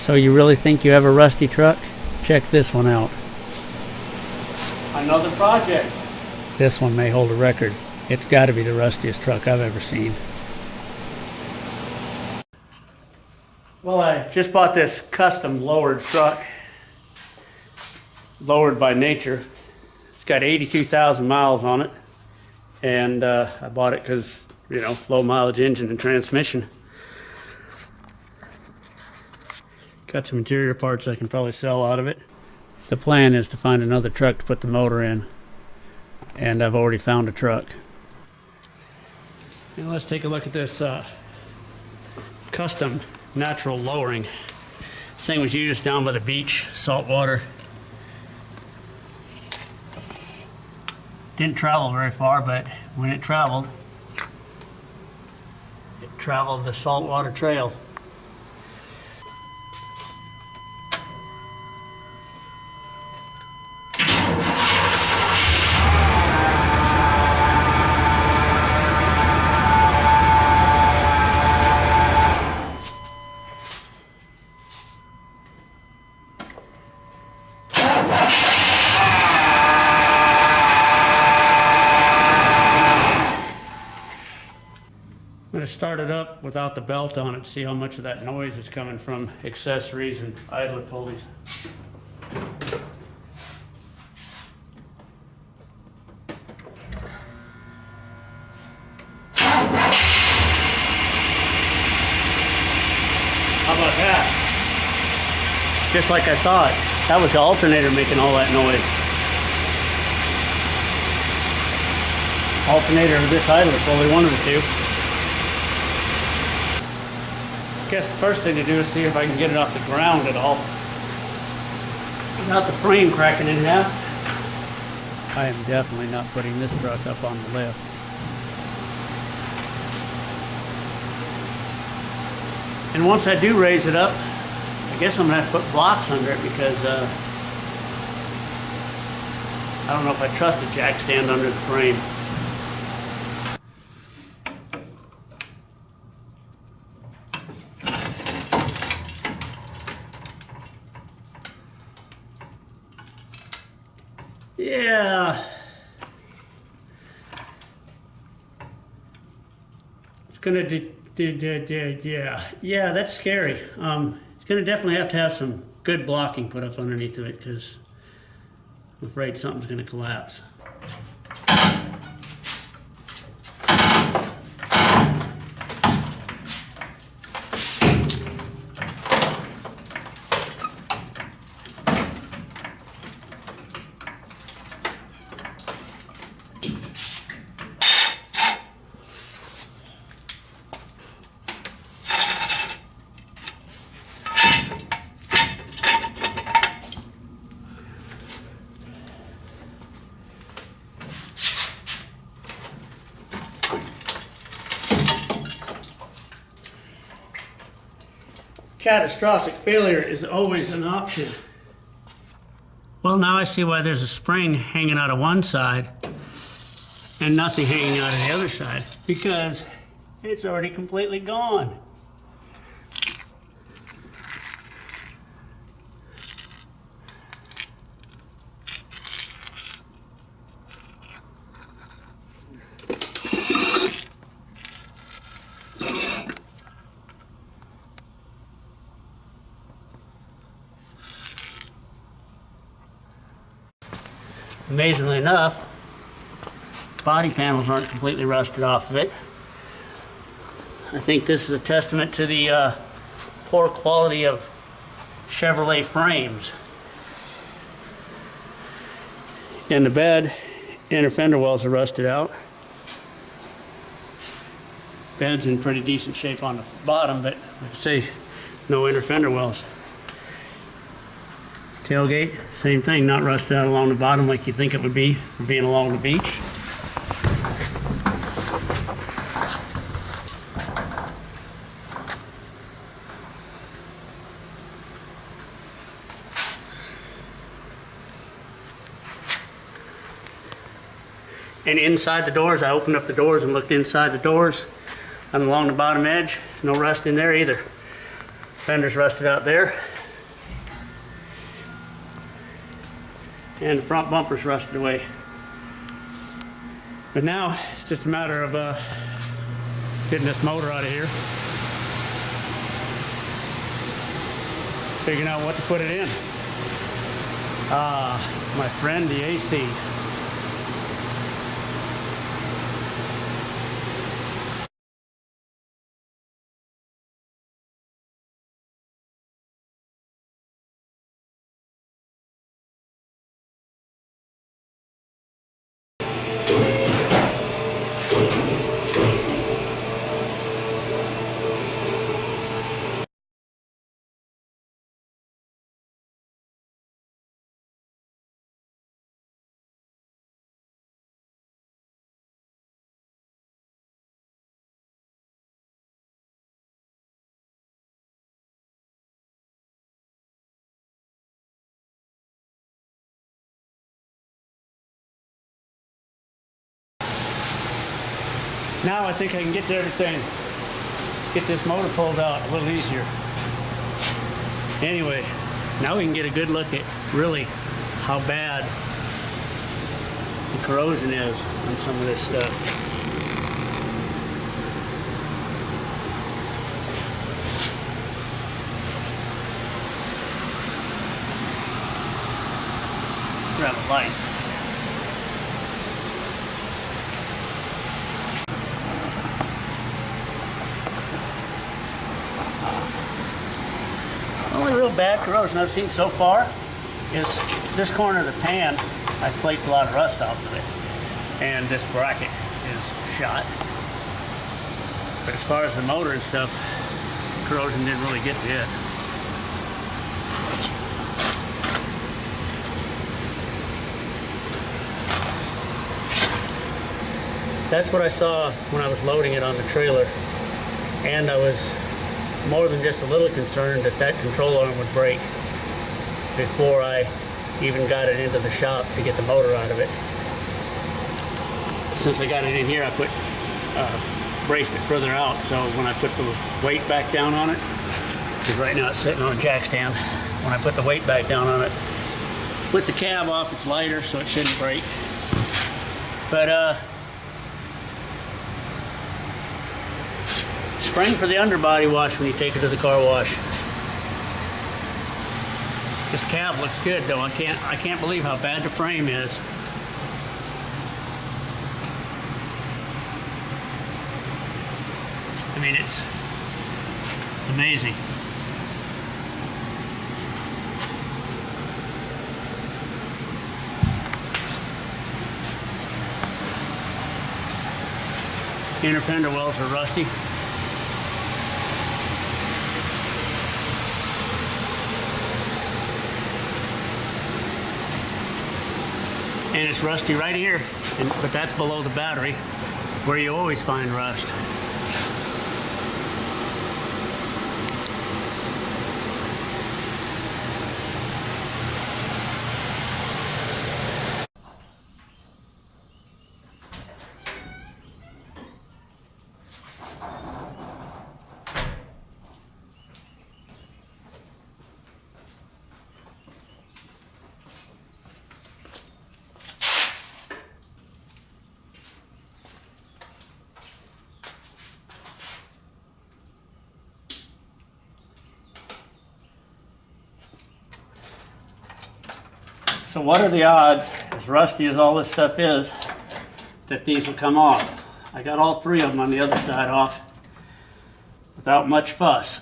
So you really think you have a rusty truck? Check this one out. Another project. This one may hold a record. It's got to be the rustiest truck I've ever seen. Well, I just bought this custom lowered truck. Lowered by nature. It's got 82,000 miles on it. And I bought it because, you know, low mileage engine and transmission. Got some interior parts I can probably sell out of it. The plan is to find another truck to put the motor in. And I've already found a truck. Now let's take a look at this custom natural lowering. This thing was used down by the beach, salt water. Didn't travel very far, but when it traveled the saltwater trail. I'm going to start it up without the belt on it, see how much of that noise is coming from accessories and idler pulleys. How about that? Just like I thought. That was the alternator making all that noise. Alternator or this idler pulley, one of the two. I guess the first thing to do is see if I can get it off the ground at all without the frame cracking in half. I am definitely not putting this truck up on the lift. And once I do raise it up, I guess I'm going to have to put blocks under it because I don't know if I trust a jack stand under the frame. Yeah. It's gonna yeah, that's scary. It's gonna definitely have to have some good blocking put up underneath of it because I'm afraid something's gonna collapse. Catastrophic failure is always an option. Well, now I see why there's a spring hanging out of one side and nothing hanging out of the other side, because it's already completely gone. Amazingly enough, body panels aren't completely rusted off of it. I think this is a testament to the poor quality of Chevrolet frames. In the bed, inner fender wells are rusted out. Bed's in pretty decent shape on the bottom, but like I say, no inner fender wells. Tailgate, same thing, not rusted out along the bottom like you think it would be for being along the beach. And inside the doors, I opened up the doors and looked inside the doors. And along the bottom edge, no rust in there either. Fender's rusted out there. and the front bumper's rusted away. But now it's just a matter of getting this motor out of here, figuring out what to put it in. My friend, the AC. Now I think I can get everything, get this motor pulled out a little easier. Anyway, now we can get a good look at really how bad the corrosion is on some of this stuff. Grab a light. The only real bad corrosion I've seen so far is this corner of the pan. I flaked a lot of rust off of it, and this bracket is shot. But as far as the motor and stuff, corrosion didn't really get to it. That's what I saw when I was loading it on the trailer, and I was more than just a little concerned that that control arm would break before I even got it into the shop to get the motor out of it. Since I got it in here, I braced it further out, so when I put the weight back down on it, because right now it's sitting on a jack stand, when I put the weight back down on it, with the cab off, it's lighter, so it shouldn't break. But spring for the underbody wash when you take it to the car wash. This cab looks good though. I can't believe how bad the frame is. I mean, it's amazing. Inner fender wells are rusty. And it's rusty right here, but that's below the battery, where you always find rust. So what are the odds, as rusty as all this stuff is, that these will come off? I got all three of them on the other side off without much fuss.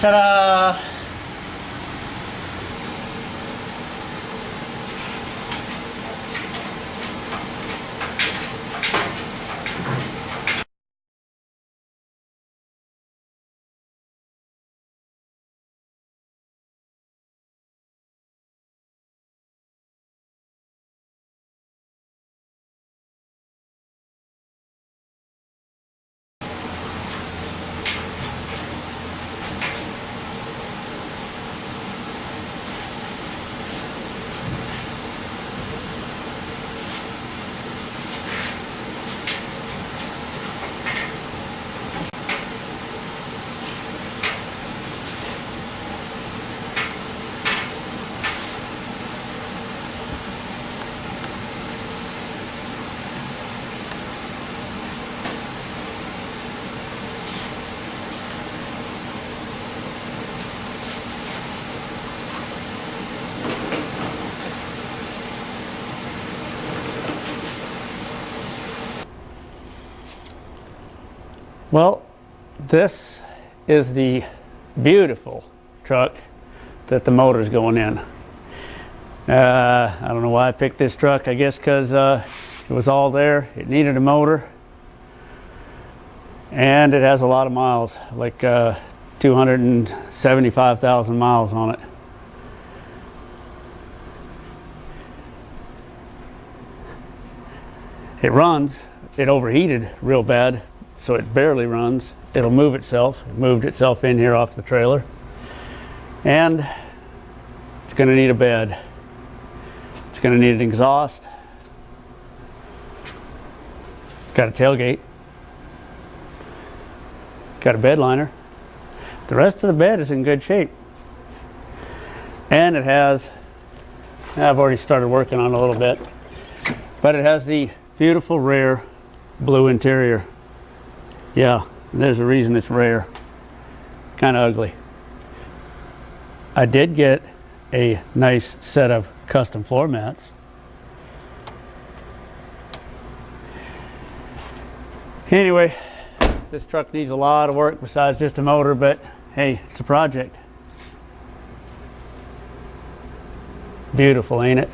Ta-da! Well, this is the beautiful truck that the motor's going in. I don't know why I picked this truck. I guess because it was all there. It needed a motor. And it has a lot of miles, like 275,000 miles on it. It runs. It overheated real bad, so it barely runs. It'll move itself. It moved itself in here off the trailer. And it's going to need a bed. It's going to need an exhaust. It's got a tailgate. Got a bed liner. The rest of the bed is in good shape. And it has, I've already started working on it a little bit, but it has the beautiful rare blue interior. Yeah, there's a reason it's rare. Kind of ugly. I did get a nice set of custom floor mats. Anyway, this truck needs a lot of work besides just a motor, but hey, it's a project. Beautiful, ain't it?